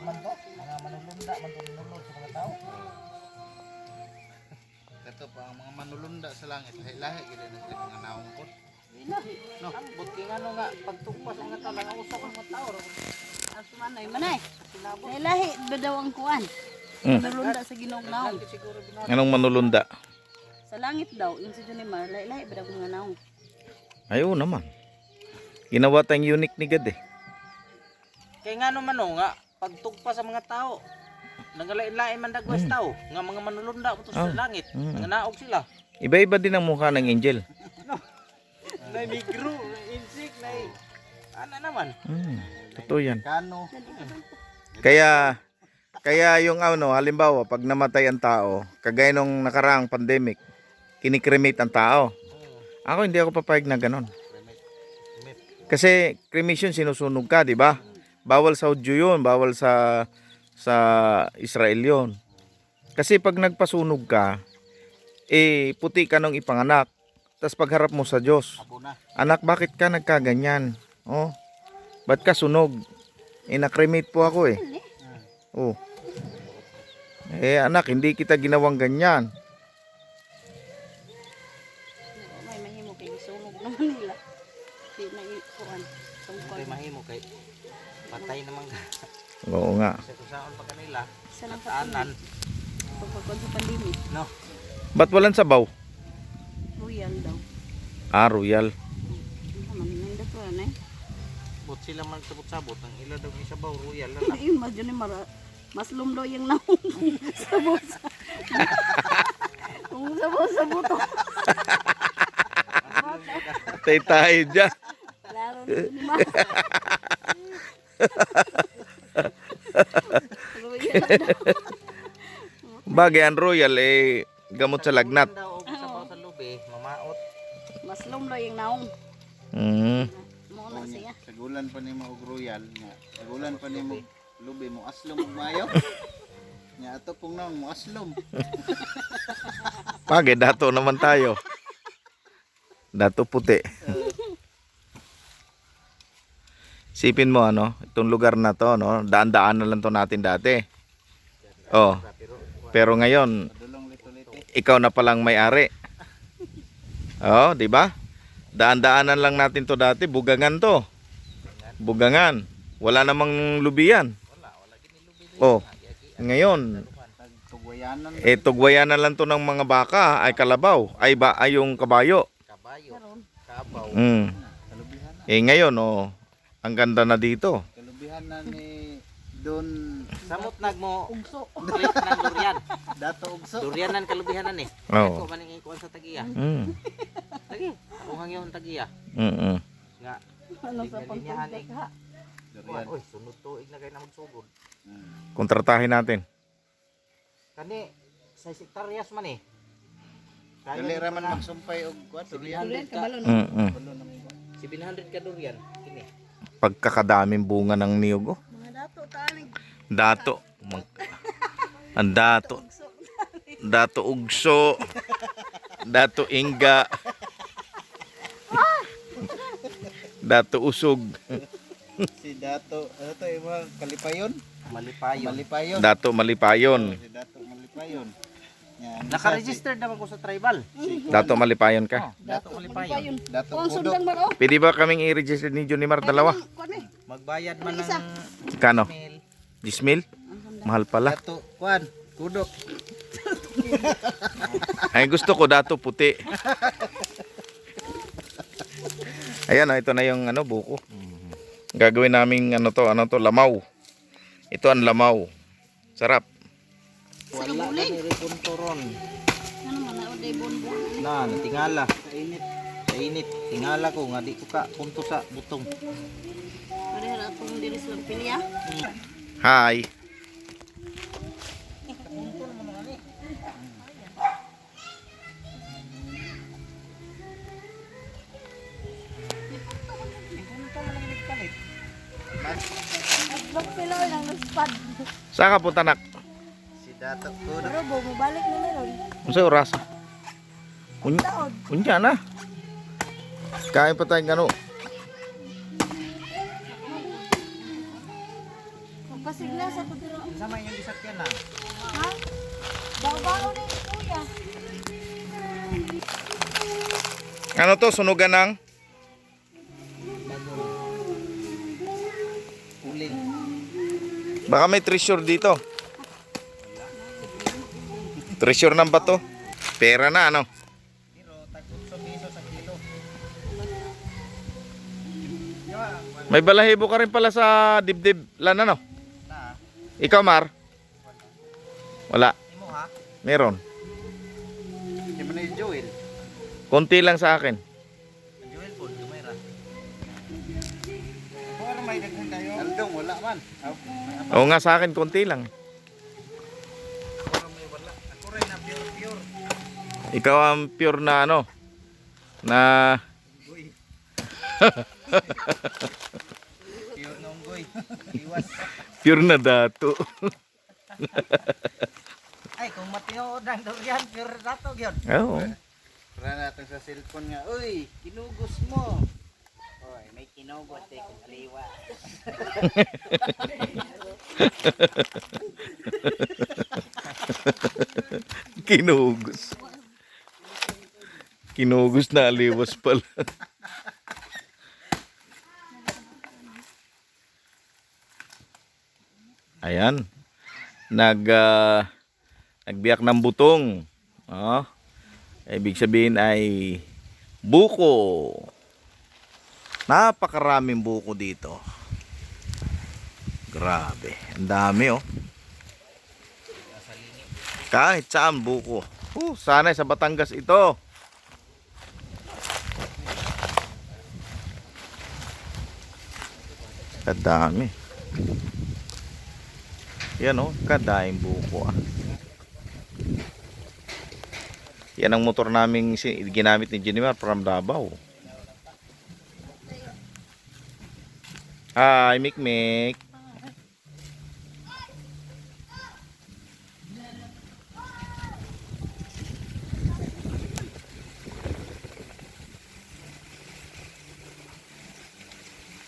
Man to, mga manulunda, manulunod sa mga tao. Ito pa ang mga manulunda sa langit, lahi-lahi gid na sila mga naong pod. No, buti nga no nga pagtugpas ang mga tao, lang usap ang mga tao. Asumanay manay. Lahi daw ang kuan. Manulunda sa Ginoong naong. Anong manulunda? Sa langit daw, yung si Junimar, lahi daw mga naong. Ayaw naman. Ginawa tayong unique ni God eh. Kaya nga naman no nga pagtugpas sa mga tao. Nagalain-lain man dagwas tao, nga mga manulunda mo to sa langit. Nga naog sila. Iba-iba din ang mukha ng angel. Nay migro, insect, nay ana naman. Totoo yan. Kano. Kaya yung ano, halimbawa pag namatay ang tao, kagaya nung nakaraang pandemic, kinikremate ang tao. Ako hindi ako papayag na ganon. Kasi cremation sinusunog ka, di ba? Bawal sa Hudyo yun, bawal sa Israel yun. Kasi pag nagpasunog ka, puti ka nung ipanganak. Tapos pagharap mo sa Diyos, anak, bakit ka nagkaganyan? Oh, ba't ka sunog? Na-cremate po ako eh. Oh. Anak, hindi kita ginawang ganyan. May mahimo kay sunog naman nila. Di na ikuan. Kay mahimo kay patay naman ka. Oo nga. Kasi kung saan pa kanila, Isa lang taanan. pagpagkuan sa pandemic. No. Ba't walang sabaw? Royal daw. Royal. Naman nang dato na eh. Bot sila man sabot-sabot, ang ila daw ni sabaw royal na lang. Ayun, mas Junimar, mas lumdo yung naong. Sabaw sa... Kung sabaw sa buto. Tay tayo dyan. Laro na Junimar. Royal daw. Bagay ang royal gamot sa lagnat. Daw og sabaw sa lubi, mamaot. Mas lumdo yung naong. Muna siya. Sagulan pa nimo og royal nga. Sagulan pa nimo lubi mo aslom og mayo. Nya ato pong naon mo aslom. Bagay, dato naman tayo. Dato puti. Sipin mo itong lugar na to, daan-daan na lang to natin dati. Oh. Pero ngayon, Padulong lito-lito. ikaw na palang may-ari. Oh, di ba? Daan-daanan lang natin to dati, bugangan to. Bugangan. Wala namang lubiyan. Oh. Ngayon, Tugwayanan tugwayan na lang to ng mga baka, ay kalabaw, ay yung kabayo. Kabayo, kabaw. Ngayon, ang ganda na dito. kalubihan na ni Don Samot nagmo ugso. Ulit ng durian. Dato Ugso. Durianan kalubihanan eh. Oo. Ako maning ikuan sa tagiya. Lagi, ako hangyon tagiya. Nga, Ano sa pagpagdek ha? kuan, oy, sunod tuig na kay na magsugod. Kontratahin natin. Kani sa hektaryas man eh. Dali ra man magsumpay og kuan durian. 700 ka. Kabalon. 700 ka durian. Kini. Pagkakadaming bunga ng niyog. Mga dato tanig. Dato. Ang dato. Dato ugso. Dato ingga. Dato usog. Si Dato ano to imong kalipayon? Malipayon. Malipayon. Dato malipayon. Si Dato Malipayon. Yan. Naka-register naman ko sa tribal. Dato malipayon ka. Dato Malipayon. Dato Kung Kudo. sundang maro. Pwede ba kaming i-register ni Junimar dalawa? Kuan eh. Magbayad man ng Kano? mail. 10,000? Mahal pala. Dato kuan Kudok. Ay gusto ko dato puti. Ayan ito na yung buko. Gagawin naming ano to, lamaw. Ito ang lamaw. Sarap. Wala na ni repunturon. Ano man na oday bonbon. Na, natingala. Sa init. Sa init. Tingala ko nga di ko ka punto sa butong. Pareha atong diri sa pilya. Hi. Nagpilaw lang nagspad. Saan ka punta nak? Si Dato Kudok. Pero bumabalik na meron. Unsay oras? Unya na. Kain pa tayong sigla sa kutiro. Sama yung gisakyan na. Ha? Bago-bago na yung kuya. Ano to, sunugan ng? Uling. Baka may treasure dito. Treasure ng bato. Pera na, ano? Pero tag 8 piso sa kilo. May balahibo ka rin pala sa dibdib lan, ano? Na. Ikaw, Mar? Wala. Imo ha? Meron. Hindi mo na yung Joel. Konti lang sa akin. Joel po, Jumaira. Kung may daghan kayo. Aldong, wala man. Oo nga, sa akin konti lang. Pero may wala. Ako rin na pure. Ikaw ang pure na ano? Na Unggoy. Pure na unggoy. Iwas. pure na dato. Ay, kung matinood ang durian, pure dato gyud. Oo. Para natin sa cellphone nga, uy, kinugos mo. Oy, may kinugos eh, kung kaliwa. Kinugos. Kinugos na aliwas pala. Ayan. Nagbiyak ng butong. Oh. Ibig sabihin ay buko. Napakaraming buko dito. Grabe. Ang dami oh. Kahit saan buko. Sana sa Batangas ito. Kadami. Yan oh, kadaing buko ah. Yan ang motor naming ginamit ni Jennifer from Davao. Hi, Mikmik.